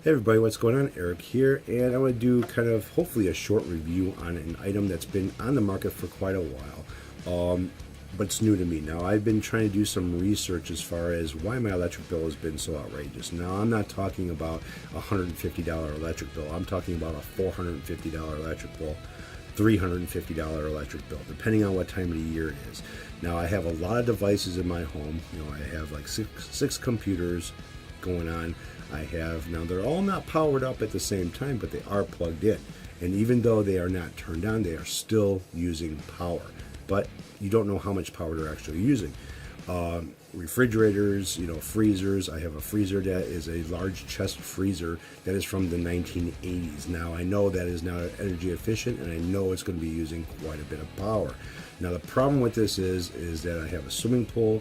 Hey everybody, what's going on? Eric here, and I want to do kind of hopefully a short review on an item that's been on the market for quite a while, but it's new to me. Now, I've been trying to do some research as far as why my electric bill has been so outrageous. Now, I'm not talking about a $150 electric bill. I'm talking about a $450 electric bill, $350 electric bill, depending on what time of the year it is. Now, I have a lot of devices in my home. I have like six computers going on. I have now, they're all not powered up at the same time, but they are plugged in. And even though they are not turned on, they are still using power. But you don't know how much power they're actually using. Refrigerators, freezers. I have a freezer that is a large chest freezer that is from the 1980s. Now, I know that is not energy efficient, and I know it's going to be using quite a bit of power. Now, the problem with this is that I have a swimming pool,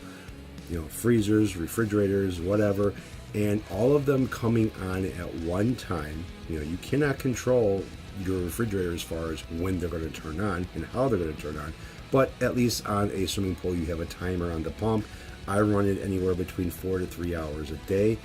freezers, refrigerators, whatever, and all of them coming on at one time. You cannot control your refrigerator as far as when they're going to turn on and how they're going to turn on, but at least on a swimming pool you have a timer on the pump. I run it anywhere between 4 to 3 hours a day,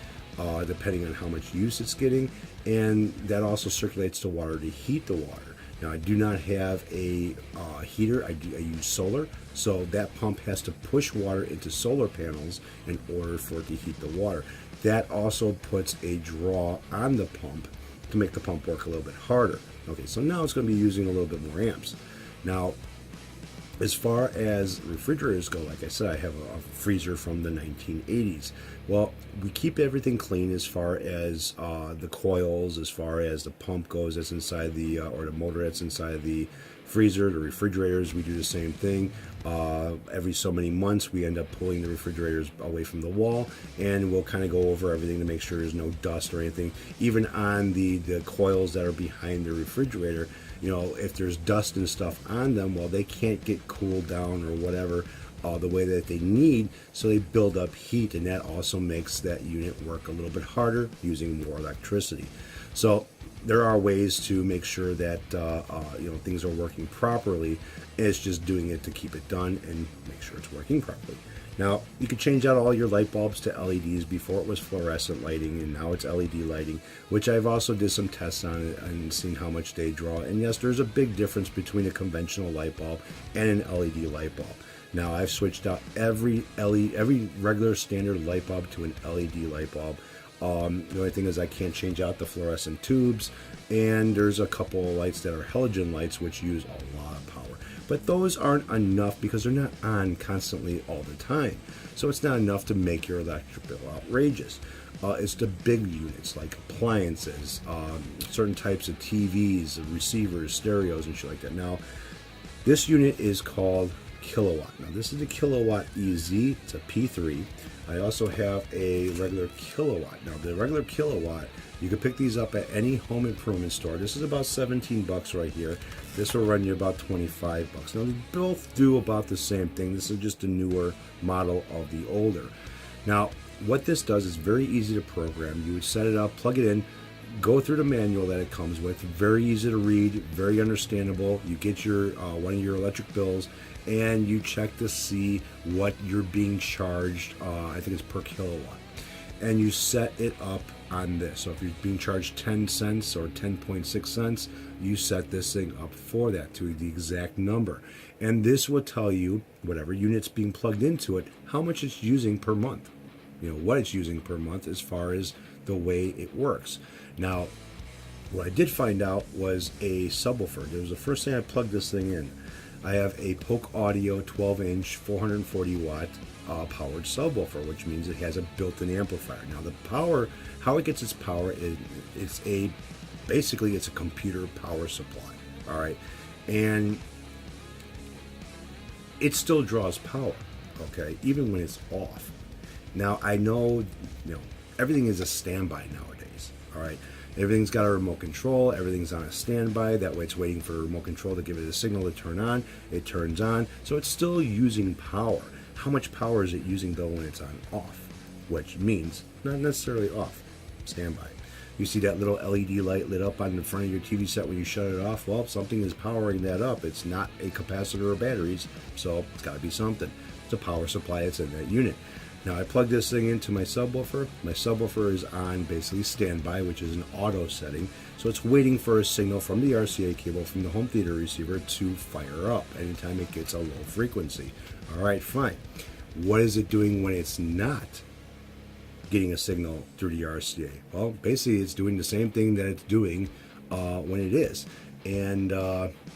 depending on how much use it's getting, and that also circulates the water to heat the water. Now, I do not have a heater. I use solar, so that pump has to push water into solar panels in order for it to heat the water. That also puts a draw on the pump to make the pump work a little bit harder. Okay, so now it's going to be using a little bit more amps. Now, as far as refrigerators go, like I said, I have a freezer from the 1980s. Well, we keep everything clean as far as the coils, as far as the pump goes that's inside or the motor that's inside the freezer. The refrigerators, we do the same thing. Every so many months, we end up pulling the refrigerators away from the wall, and we'll kind of go over everything to make sure there's no dust or anything. Even on the coils that are behind the refrigerator, if there's dust and stuff on them, well, they can't get cooled down or whatever the way that they need, so they build up heat, and that also makes that unit work a little bit harder using more electricity. So there are ways to make sure that things are working properly. It's just doing it to keep it done and make sure it's working properly. Now, you could change out all your light bulbs to LEDs. Before it was fluorescent lighting, and now it's LED lighting, which I've also did some tests on it and seen how much they draw. And yes, there's a big difference between a conventional light bulb and an LED light bulb. Now, I've switched out every regular standard light bulb to an LED light bulb. The only thing is I can't change out the fluorescent tubes, and there's a couple of lights that are halogen lights, which use a lot of power. But those aren't enough because they're not on constantly all the time. So it's not enough to make your electric bill outrageous. It's the big units like appliances, certain types of TVs, receivers, stereos, and shit like that. Now, this unit is called Kilowatt. Now, this is the Kilowatt EZ. It's a P3. I also have a regular Kilowatt. Now, the regular Kilowatt, you can pick these up at any home improvement store. This is about $17 right here. This will run you about $25. Now, they both do about the same thing. This is just a newer model of the older. Now, what this does is very easy to program. You would set it up, plug it in, go through the manual that it comes with. Very easy to read, very understandable. You get your one of your electric bills, and you check to see what you're being charged. I think it's per kilowatt, and you set it up on this. So if you're being charged 10 cents or 10.6 cents, you set this thing up for that to the exact number, and this will tell you whatever unit's being plugged into it, how much it's using per month. What it's using per month as far as the way it works. Now, what I did find out was a subwoofer. It was the first thing I plugged this thing in. I have a Polk Audio 12-inch 440 watt powered subwoofer, which means it has a built-in amplifier. Now, the power, how it gets its power is basically it's a computer power supply. All right, and it still draws power. Okay, even when it's off. Now, I know everything is a standby nowadays. All right. Everything's got a remote control. Everything's on a standby. That way it's waiting for a remote control to give it a signal to turn on. It turns on. So it's still using power. How much power is it using, though, when it's on off? Which means not necessarily off, standby. You see that little LED light lit up on the front of your TV set when you shut it off? Well, something is powering that up. It's not a capacitor or batteries, so it's got to be something. It's a power supply that's in that unit. Now I plug this thing into my subwoofer. My subwoofer is on basically standby, which is an auto setting. So it's waiting for a signal from the RCA cable from the home theater receiver to fire up anytime it gets a low frequency. All right, fine. What is it doing when it's not getting a signal through the RCA? Well, basically it's doing the same thing that it's doing when it is. And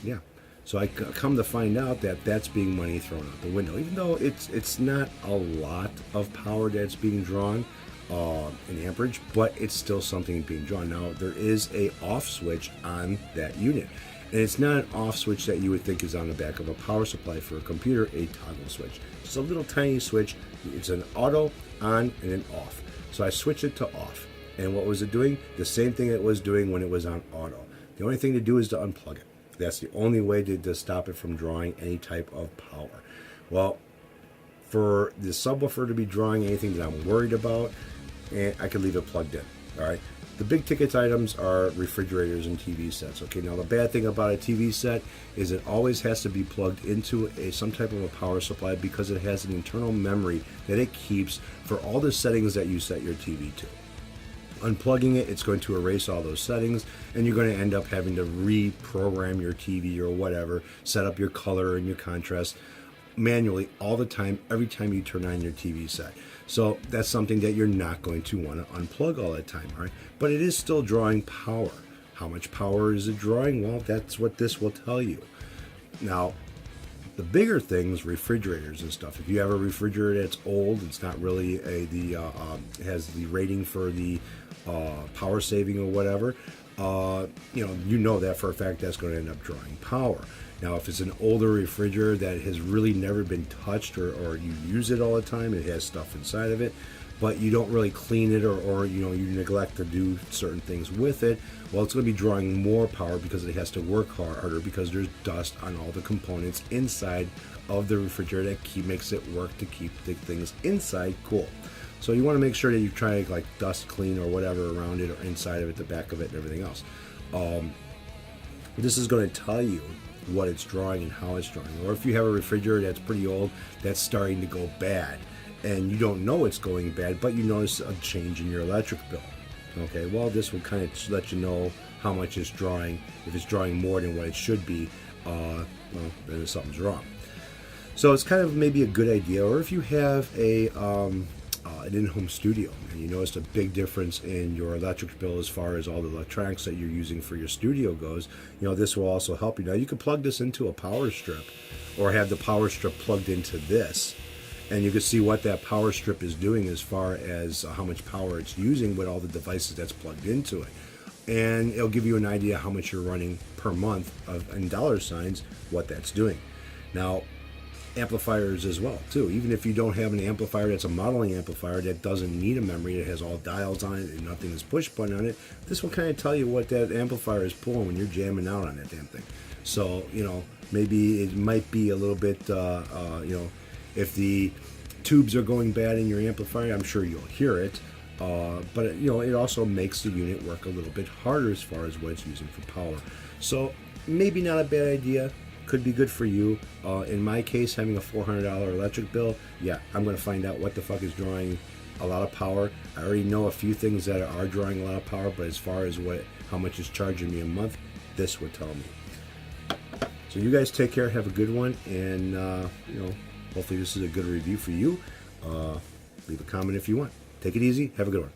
yeah. So I come to find out that that's being money thrown out the window, even though it's not a lot of power that's being drawn in amperage, but it's still something being drawn. Now there is a off switch on that unit, and it's not an off switch that you would think is on the back of a power supply for a computer, a toggle switch. It's a little tiny switch. It's an auto on and an off. So I switched it to off, and what was it doing? The same thing it was doing when it was on auto. The only thing to do is to unplug it. That's the only way to stop it from drawing any type of power. Well, for the subwoofer to be drawing anything that I'm worried about, I could leave it plugged in. All right. The big ticket items are refrigerators and TV sets. Okay. Now the bad thing about a TV set is it always has to be plugged into some type of a power supply because it has an internal memory that it keeps for all the settings that you set your TV to. Unplugging it, it's going to erase all those settings, and you're going to end up having to reprogram your TV or whatever, set up your color and your contrast manually all the time, every time you turn on your TV set. So that's something that you're not going to want to unplug all the time, all right? But it is still drawing power. How much power is it drawing? Well, that's what this will tell you. Now, the bigger things, refrigerators and stuff. If you have a refrigerator that's old, it's not really has the rating for the power saving or whatever. You know that for a fact that's going to end up drawing power. Now, if it's an older refrigerator that has really never been touched or you use it all the time, it has stuff inside of it, but you don't really clean it or you neglect to do certain things with it, well, it's going to be drawing more power because it has to work harder because there's dust on all the components inside of the refrigerator that makes it work to keep the things inside cool. So you want to make sure that you try like dust clean or whatever around it or inside of it, the back of it, and everything else. This is going to tell you what it's drawing and how it's drawing. Or if you have a refrigerator that's pretty old, that's starting to go bad, and you don't know it's going bad, but you notice a change in your electric bill. Okay, well, this will kind of let you know how much it's drawing. If it's drawing more than what it should be, well, then something's wrong. So it's kind of maybe a good idea. Or if you have an in-home studio and you notice a big difference in your electric bill as far as all the electronics that you're using for your studio goes, this will also help you. Now, you can plug this into a power strip or have the power strip plugged into this, and you can see what that power strip is doing as far as how much power it's using with all the devices that's plugged into it. And it'll give you an idea how much you're running per month in dollar signs, what that's doing. Now, amplifiers as well, too. Even if you don't have an amplifier that's a modeling amplifier that doesn't need a memory, it has all dials on it and nothing is push button on it, this will kind of tell you what that amplifier is pulling when you're jamming out on that damn thing. So, maybe it might be a little bit, if the tubes are going bad in your amplifier, I'm sure you'll hear it. But it also makes the unit work a little bit harder as far as what it's using for power. So maybe not a bad idea. Could be good for you. In my case, having a $400 electric bill, yeah, I'm going to find out what the fuck is drawing a lot of power. I already know a few things that are drawing a lot of power, but as far as how much is charging me a month, this would tell me. So you guys take care, have a good one, and hopefully this is a good review for you. Leave a comment if you want. Take it easy. Have a good one.